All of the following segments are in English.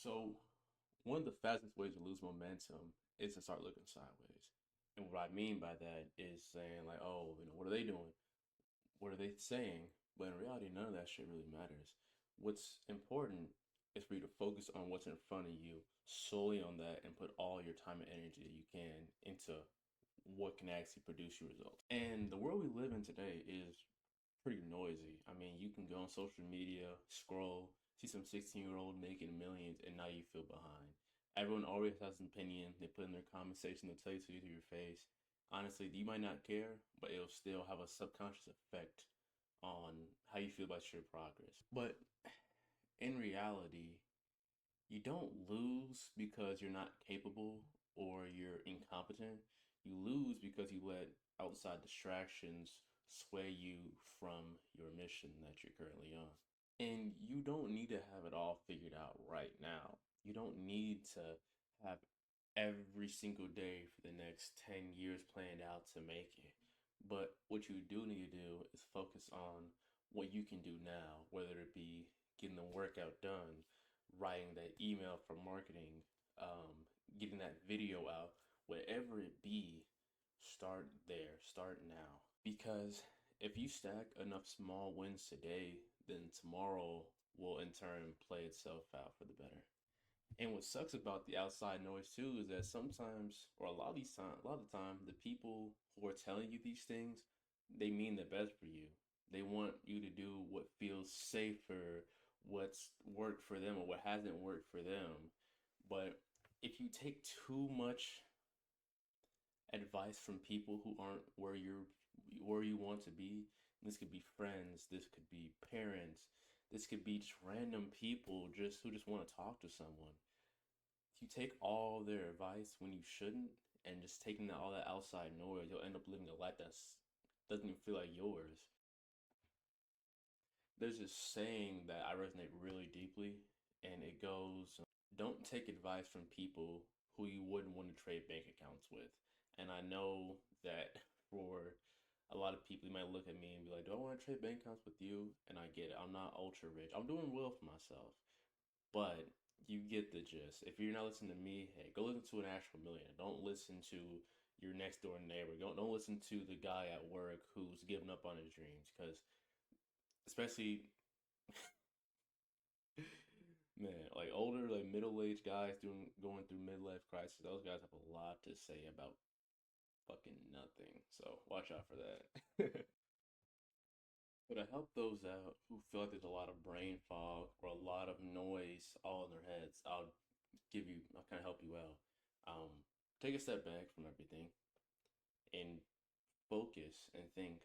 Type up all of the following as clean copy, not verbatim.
So, one of the fastest ways to lose momentum is to start looking sideways. And what I mean by that is saying, like, oh, what are they doing? What are they saying? But in reality, none of that shit really matters. What's important is for you to focus on what's in front of you, solely on that, and put all your time and energy that you can into what can actually produce you results. And the world we live in today is pretty noisy. I mean, you can go on social media, scroll, see some 16-year-old making millions, and now you feel behind. Everyone always has an opinion. They put in their conversation, they'll tell you to your face. Honestly, you might not care, but it'll still have a subconscious effect on how you feel about your progress. But in reality, you don't lose because you're not capable or you're incompetent. You lose because you let outside distractions sway you from your mission that you're currently on. And you don't need to have it all figured out right now. You don't need to have every single day for the next 10 years planned out to make it. But what you do need to do is focus on what you can do now, whether it be getting the workout done, writing that email for marketing, getting that video out, whatever it be, start there, start now. Because if you stack enough small wins today, then tomorrow will in turn play itself out for the better. And what sucks about the outside noise too is that sometimes, or a lot of the time, the people who are telling you these things, they mean the best for you. They want you to do what feels safer, what's worked for them, or what hasn't worked for them. But if you take too much advice from people who aren't where you want to be, this could be friends, this could be parents, this could be just random people just who just want to talk to someone. If you take all their advice when you shouldn't and just taking all that outside noise, you'll end up living a life that doesn't even feel like yours. There's this saying that I resonate really deeply, and it goes, don't take advice from people who you wouldn't want to trade bank accounts with. And I know that for a lot of people, you might look at me and be like, do I want to trade bank accounts with you? And I get it. I'm not ultra rich. I'm doing well for myself. But you get the gist. If you're not listening to me, hey, go listen to an actual millionaire. Don't listen to your next door neighbor. Don't listen to the guy at work who's giving up on his dreams. Because especially man, like older, like middle-aged guys going through midlife crisis, those guys have a lot to say about fucking nothing. So watch out for that. But to help those out who feel like there's a lot of brain fog or a lot of noise all in their heads, I'll kind of help you out. Um, take a step back from everything and focus and think,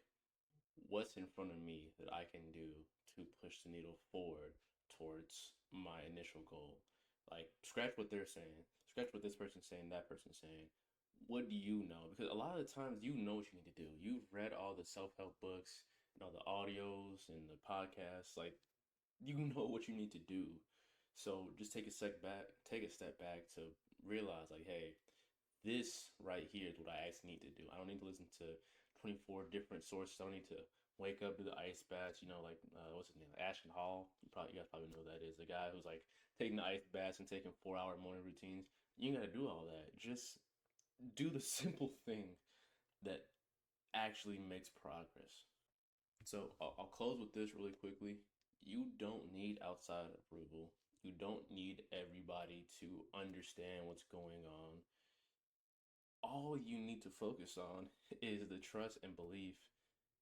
what's in front of me that I can do to push the needle forward towards my initial goal? Like, scratch what they're saying, scratch what this person's saying, that person's saying. What do you know? Because a lot of the times you know what you need to do. You've read all the self help books and all the audios and the podcasts. Like, you know what you need to do. So just take a step back to realize, like, hey, this right here is what I actually need to do. I don't need to listen to 24 different sources. I don't need to wake up, do the ice baths, like what's his name? Ashton Hall. You guys probably know who that is. The guy who's like taking the ice baths and taking 4-hour morning routines. You ain't gotta do all that. Just do the simple thing that actually makes progress. So I'll close with this really quickly. You don't need outside approval. You don't need everybody to understand what's going on. All you need to focus on is the trust and belief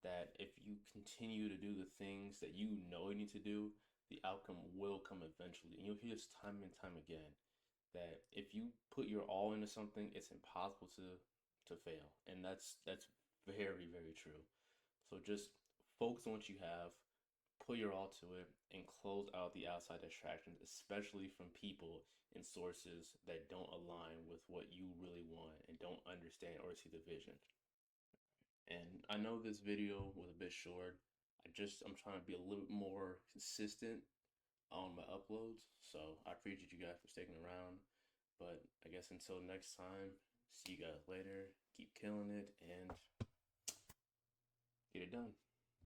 that if you continue to do the things that you know you need to do, the outcome will come eventually. And you'll hear this time and time again that if you put your all into something, it's impossible to fail. And that's very, very true. So just focus on what you have, put your all to it, and close out the outside distractions, especially from people and sources that don't align with what you really want and don't understand or see the vision. And I know this video was a bit short. I'm trying to be a little bit more consistent on my uploads. So I appreciate you guys for sticking around. But I guess until next time, see you guys later. Keep killing it and get it done.